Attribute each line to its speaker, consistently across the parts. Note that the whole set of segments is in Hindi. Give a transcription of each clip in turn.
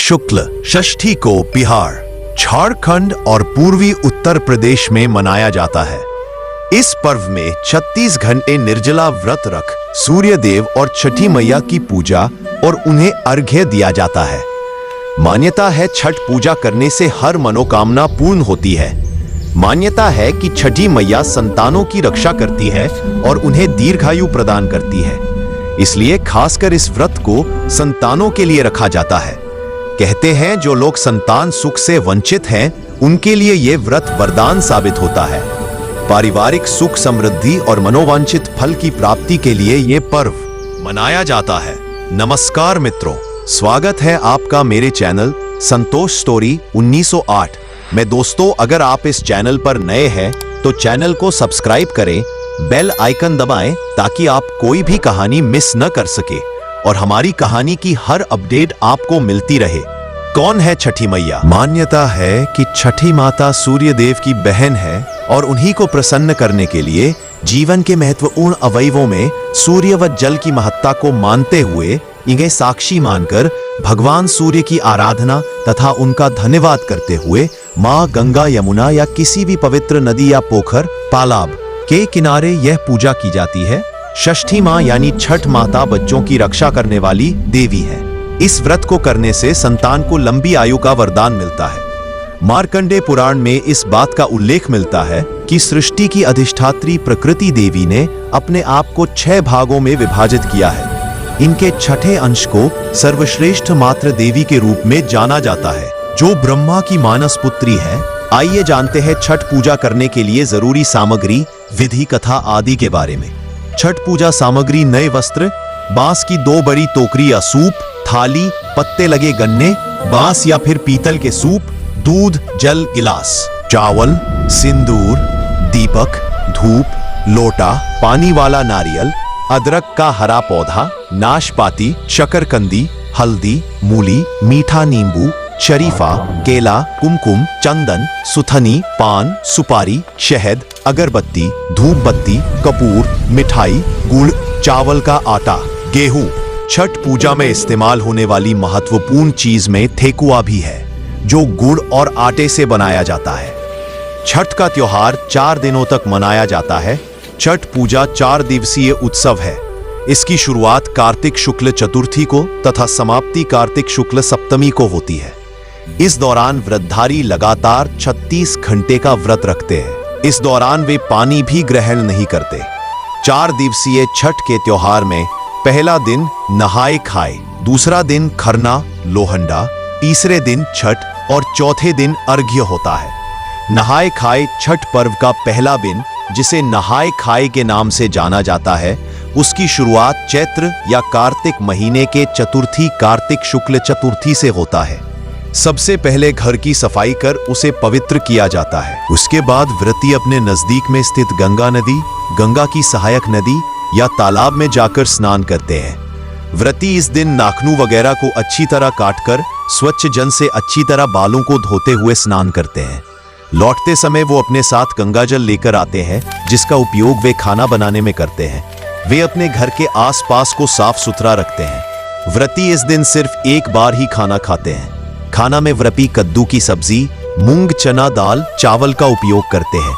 Speaker 1: शुक्ल षष्ठी को बिहार, झारखंड और पूर्वी उत्तर प्रदेश में मनाया जाता है। इस पर्व में 36 घंटे निर्जला व्रत रख सूर्य देव और छठी मैया की पूजा और उन्हें अर्घ्य दिया जाता है। मान्यता है छठ पूजा करने से हर मनोकामना पूर्ण होती है। मान्यता है कि छठी मैया संतानों की रक्षा करती है और उन्हें दीर्घायु प्रदान करती है, इसलिए खासकर इस व्रत को संतानों के लिए रखा जाता है। कहते हैं जो लोग संतान सुख से वंचित हैं, उनके लिए ये व्रत वरदान साबित होता है। पारिवारिक सुख समृद्धि और मनोवांछित फल की प्राप्ति के लिए ये पर्व मनाया जाता है। नमस्कार मित्रों, स्वागत है आपका मेरे चैनल संतोष स्टोरी 1908 में। दोस्तों, अगर आप इस चैनल पर नए हैं तो चैनल को सब्सक्राइब करें, बेल आइकन दबाएं ताकि आप कोई भी कहानी मिस न कर सके और हमारी कहानी की हर अपडेट आपको मिलती रहे। कौन है छठी मैया? मान्यता है कि छठी माता सूर्य देव की बहन है और उन्हीं को प्रसन्न करने के लिए जीवन के महत्वपूर्ण अवयवों में सूर्य व जल की महत्ता को मानते हुए इन्हें साक्षी मानकर भगवान सूर्य की आराधना तथा उनका धन्यवाद करते हुए माँ गंगा, यमुना या किसी भी पवित्र नदी या पोखर, तालाब के किनारे यह पूजा की जाती है। षष्ठी माँ यानी छठ माता बच्चों की रक्षा करने वाली देवी है। इस व्रत को करने से संतान को लंबी आयु का वरदान मिलता है। मार्कंडेय पुराण में इस बात का उल्लेख मिलता है कि सृष्टि की अधिष्ठात्री प्रकृति देवी ने अपने आप को 6 भागों में विभाजित किया है। इनके छठे अंश को सर्वश्रेष्ठ मातृ देवी के रूप में जाना जाता है, जो ब्रह्मा की मानस पुत्री है। आइए जानते हैं छठ पूजा करने के लिए जरूरी सामग्री, विधि, कथा आदि के बारे में। छठ पूजा सामग्री: नए वस्त्र, बांस की 2 बड़ी टोकरी या सूप, थाली, पत्ते लगे गन्ने, बांस या फिर पीतल के सूप, दूध, जल, गिलास, चावल, सिंदूर, दीपक, धूप, लोटा, पानी वाला नारियल, अदरक का हरा पौधा, नाशपाती, शकरकंदी, हल्दी, मूली, मीठा नींबू, शरीफा, केला, कुमकुम, चंदन, सुथनी, पान, सुपारी, शहद, अगरबत्ती, धूप बत्ती, कपूर, मिठाई, गुड़, चावल का आटा, गेहूं। छठ पूजा में इस्तेमाल होने वाली महत्वपूर्ण चीज में ठेकुआ भी है, जो गुड़ और आटे से बनाया जाता है। छठ का त्योहार 4 दिनों तक मनाया जाता है। छठ पूजा 4 दिवसीय उत्सव है। इसकी शुरुआत कार्तिक शुक्ल चतुर्थी को तथा समाप्ति कार्तिक शुक्ल सप्तमी को होती है। इस दौरान व्रतधारी लगातार 36 घंटे का व्रत रखते हैं। इस दौरान वे पानी भी ग्रहण नहीं करते। 4 दिवसीय छठ के त्योहार में पहला दिन नहाए खाए, दूसरा दिन खरना लोहंडा, तीसरे दिन छठ और चौथे दिन अर्घ्य होता है। नहाए खाए छठ पर्व का पहला दिन, जिसे नहाए खाए के नाम से जाना जाता है, उसकी शुरुआत चैत्र या कार्तिक महीने के चतुर्थी कार्तिक शुक्ल चतुर्थी से होता है। सबसे पहले घर की सफाई कर उसे पवित्र किया जाता है। उसके बाद व्रती अपने नजदीक में स्थित गंगा नदी, गंगा की सहायक नदी या तालाब में जाकर स्नान करते हैं। व्रती इस दिन नाखून वगैरह को अच्छी तरह काटकर स्वच्छ जल से अच्छी तरह बालों को धोते हुए स्नान करते हैं। लौटते समय वो अपने साथ गंगाजल लेकर आते हैं, जिसका उपयोग वे खाना बनाने में करते हैं। वे अपने घर के आसपास को साफ सुथरा रखते हैं। व्रती इस दिन सिर्फ एक बार ही खाना खाते हैं। खाना में व्रती कद्दू की सब्जी, मूंग, चना दाल, चावल का उपयोग करते हैं।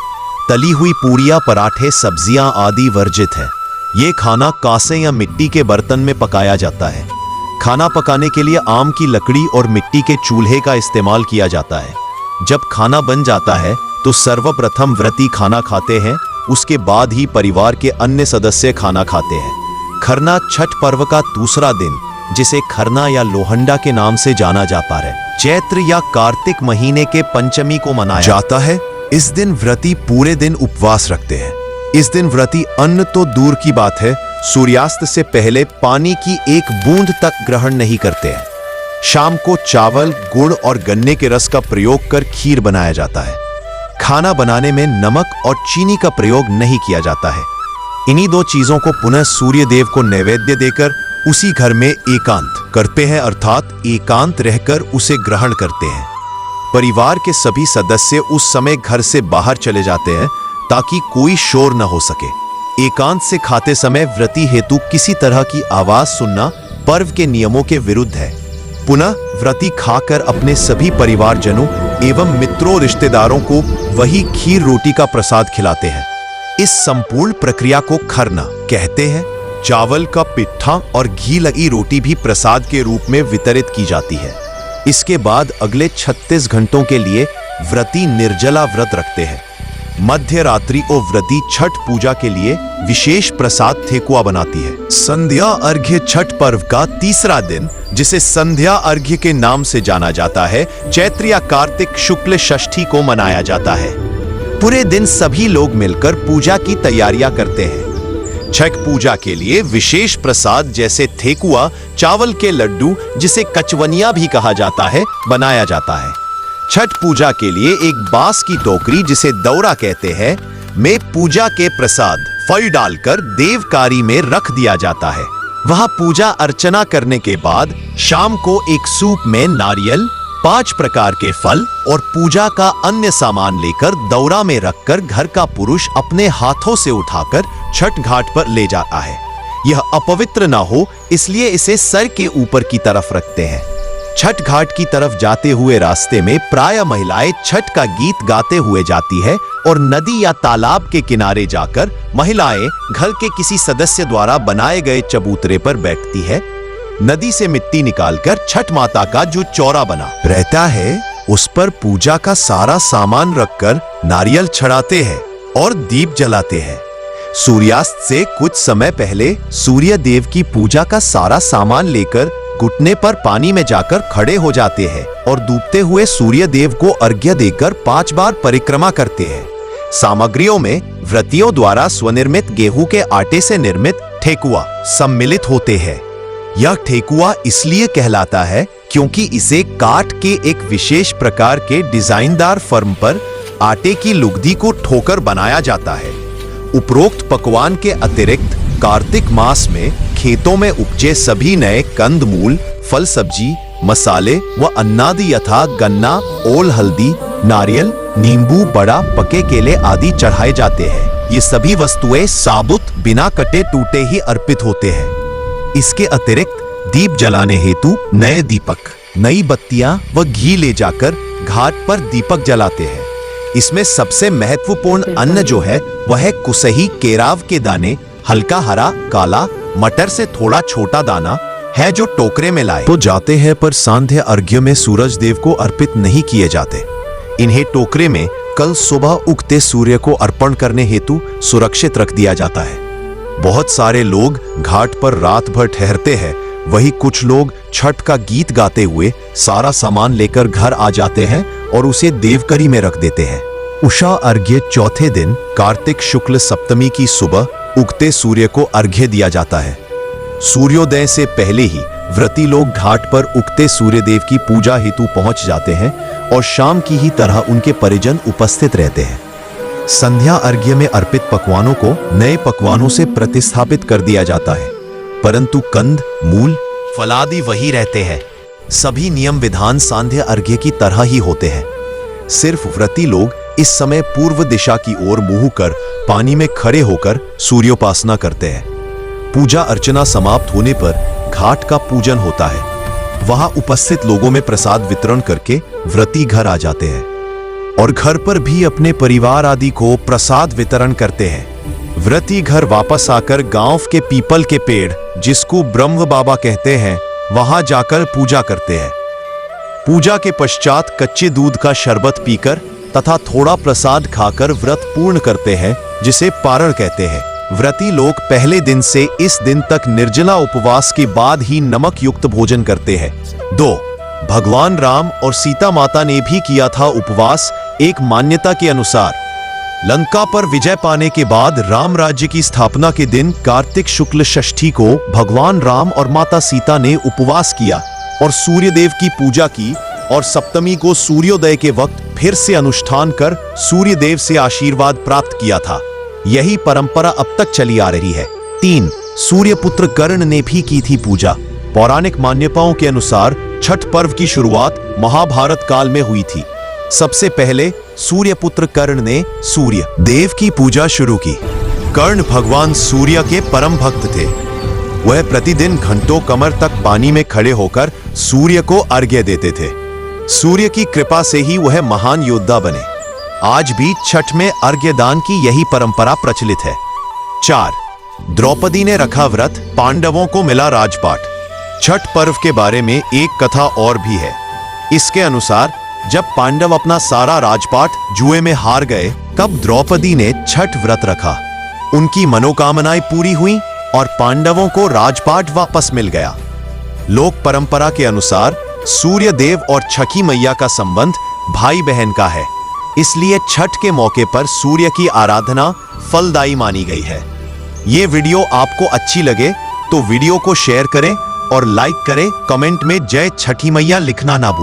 Speaker 1: तली हुई पूरियां, पराठे, सब्जियां आदि वर्जित है। ये खाना कांसे या मिट्टी के बर्तन में पकाया जाता है। खाना पकाने के लिए आम की लकड़ी और मिट्टी के चूल्हे का इस्तेमाल किया जाता है। जब खाना बन जाता है तो सर्वप्रथम व्रती खाना खाते हैं, उसके बाद ही परिवार के अन्य सदस्य खाना खाते हैं। खरना छठ पर्व का दूसरा दिन, जिसे खरना या लोहंडा के नाम से जाना जाता है, चैत्र या कार्तिक महीने के पंचमी को मनाया जाता है। इस दिन व्रती पूरे दिन उपवास रखते हैं। इस दिन व्रती अन्न तो दूर की बात है, सूर्यास्त से पहले पानी की एक बूंद तक ग्रहण नहीं करते हैं। शाम को चावल, गुड़ और गन्ने के रस का प्रयोग कर खीर बनाया जाता है। खाना बनाने में नमक और चीनी का प्रयोग नहीं किया जाता है। इन्हीं 2 चीजों को पुनः सूर्य देव को नैवेद्य देकर उसी घर में एकांत करते हैं, अर्थात एकांत रहकर उसे ग्रहण करते हैं। परिवार के सभी सदस्य उस समय घर से बाहर चले जाते हैं ताकि कोई शोर न हो सके। एकांत से खाते समय व्रती हेतु किसी तरह की आवाज सुनना पर्व के नियमों के विरुद्ध है। पुनः व्रती खाकर अपने सभी परिवारजनों एवं मित्रों रिश्तेदारों को वही खीर रोटी का प्रसाद खिलाते हैं। इस संपूर्ण प्रक्रिया को खरना कहते हैं। चावल का पिट्ठा और घी लगी रोटी भी प्रसाद के रूप में वितरित की जाती है। इसके बाद अगले 36 घंटों के लिए व्रती निर्जला व्रत रखते हैं। मध्य रात्रि को व्रती छठ पूजा के लिए विशेष प्रसाद ठेकुआ बनाती है। संध्या अर्घ्य छठ पर्व का तीसरा दिन, जिसे संध्या अर्घ्य के नाम से जाना जाता है, चैत्र या कार्तिक शुक्ल षष्ठी को मनाया जाता है। पूरे दिन सभी लोग मिलकर पूजा की तैयारियां करते हैं। छठ पूजा के लिए विशेष प्रसाद जैसे ठेकुआ, चावल के लड्डू जिसे कचवनिया भी कहा जाता है, बनाया जाता है। छठ पूजा के लिए एक बांस की टोकरी, जिसे दौरा कहते हैं, में पूजा के प्रसाद फल डालकर देवकारी में रख दिया जाता है। वहां पूजा अर्चना करने के बाद शाम को एक सूप में नारियल, 5 प्रकार के फल और पूजा का अन्य सामान लेकर दौरा में रखकर घर का पुरुष अपने हाथों से उठाकर छठ घाट पर ले जाता है। यह अपवित्र ना हो, इसलिए इसे सर के ऊपर की तरफ रखते हैं। छठ घाट की तरफ जाते हुए रास्ते में प्रायः महिलाएं छठ का गीत गाते हुए जाती है और नदी या तालाब के किनारे जाकर महिलाएं घर के किसी सदस्य द्वारा बनाए गए चबूतरे पर बैठती है। नदी से मिट्टी निकालकर छठ माता का जो चौरा बना रहता है, उस पर पूजा का सारा सामान रखकर नारियल चढ़ाते हैं और दीप जलाते हैं। सूर्यास्त से कुछ समय पहले सूर्य देव की पूजा का सारा सामान लेकर घुटने पर पानी में जाकर खड़े हो जाते हैं और डूबते हुए सूर्य देव को अर्घ्य देकर 5 बार परिक्रमा करते हैं। सामग्रियों में व्रतियों द्वारा स्वनिर्मित गेहूं के आटे से निर्मित ठेकुआ सम्मिलित होते हैं। यह ठेकुआ इसलिए कहलाता है क्योंकि इसे काट के एक विशेष प्रकार के डिजाइनदार फर्म पर आटे की लुगदी को ठोकर बनाया जाता है। उपरोक्त पकवान के अतिरिक्त कार्तिक मास में खेतों में उपजे सभी नए कंदमूल, फल, सब्जी, मसाले व अन्नादि यथा गन्ना, ओल, हल्दी, नारियल, नींबू, बड़ा, पके केले आदि चढ़ाए जाते हैं। ये सभी वस्तुएं साबुत बिना कटे टूटे ही अर्पित होते हैं। इसके अतिरिक्त दीप जलाने हेतु नए दीपक, नई बत्तियां व घी ले जाकर घाट पर दीपक जलाते हैं। इसमें सबसे महत्वपूर्ण अन्न जो है वह है कुसही केराव के दाने, हल्का हरा काला मटर से थोड़ा छोटा दाना है, जो टोकरे में लाए तो जाते हैं, पर सांध्य अर्घ्य में सूरज देव को अर्पित नहीं किए जाते। इन्हें टोकरे में कल सुबह उगते सूर्य को अर्पण करने हेतु सुरक्षित रख दिया जाता है। बहुत सारे लोग घाट पर रात भर ठहरते हैं। वही कुछ लोग छठ का गीत गाते हुए सारा सामान लेकर घर आ जाते हैं और उसे देवकरी में रख देते हैं। उषा अर्घ्य चौथे दिन कार्तिक शुक्ल सप्तमी की सुबह उगते सूर्य को अर्घ्य दिया जाता है। सूर्योदय से पहले ही व्रती लोग घाट पर उगते सूर्य देव की पूजा हेतु पहुंच जाते हैं और शाम की ही तरह उनके परिजन उपस्थित रहते हैं। संध्या अर्घ्य में अर्पित पकवानों को नए पकवानों से प्रतिस्थापित कर दिया जाता है, परंतु कंद, मूल, फलादि वही रहते हैं। सभी नियम विधान सांध्य अर्घ्य की तरह ही होते हैं। सिर्फ व्रती लोग इस समय पूर्व दिशा की ओर मुंह कर पानी में खड़े होकर सूर्योपासना करते हैं। पूजा अर्चना समाप्त होने पर घाट का पूजन होता है। वहां उपस्थित लोगों में प्रसाद वितरण करके व्रती घर आ जाते हैं और घर पर भी अपने परिवार आदि को प्रसाद वितरण करते हैं। व्रती घर वापस आकर गांव के पीपल के पेड़, जिसको ब्रह्म बाबा कहते हैं, वहां जाकर पूजा करते हैं। पूजा के पश्चात कच्चे दूध का शरबत पीकर तथा थोड़ा प्रसाद खाकर व्रत पूर्ण करते हैं, जिसे पारण कहते हैं। व्रती लोग पहले दिन से इस दिन तक निर्जला उपवास के बाद ही नमक युक्त भोजन करते हैं। 2. भगवान राम और सीता माता ने भी किया था उपवास। एक मान्यता के अनुसार लंका पर विजय पाने के बाद राम राज्य की स्थापना के दिन कार्तिक शुक्ल षष्ठी को भगवान राम और माता सीता ने उपवास किया और सूर्य देव की पूजा की और सप्तमी को सूर्योदय के वक्त फिर से अनुष्ठान कर सूर्य देव से आशीर्वाद प्राप्त किया था। यही परंपरा अब तक चली आ रही है। 3. सूर्यपुत्र कर्ण ने भी की थी पूजा। पौराणिक मान्यताओं के अनुसार छठ पर्व की शुरुआत महाभारत काल में हुई थी। सबसे पहले सूर्यपुत्र कर्ण ने सूर्य देव की पूजा शुरू की। कर्ण भगवान सूर्य के परम भक्त थे। वह प्रतिदिन घंटों कमर तक पानी में खड़े होकर सूर्य को अर्घ्य देते थे। सूर्य की कृपा से ही वह महान योद्धा बने। आज भी छठ में अर्घ्य दान की यही परंपरा प्रचलित है। 4. द्रौपदी ने रखा व्रत, पांडवों को मिला राजपाट। छठ पर्व के बारे में एक कथा और भी है। इसके अनुसार जब पांडव अपना सारा राजपाट जुए में हार गए, तब द्रौपदी ने छठ व्रत रखा। उनकी मनोकामनाएं पूरी हुई और पांडवों को राजपाट वापस मिल गया। लोक परंपरा के अनुसार सूर्य देव और छठी मैया का संबंध भाई बहन का है, इसलिए छठ के मौके पर सूर्य की आराधना फलदायी मानी गई है। ये वीडियो आपको अच्छी लगे तो वीडियो को शेयर करें और लाइक करें। कमेंट में जय छठी मैया लिखना ना भूलें।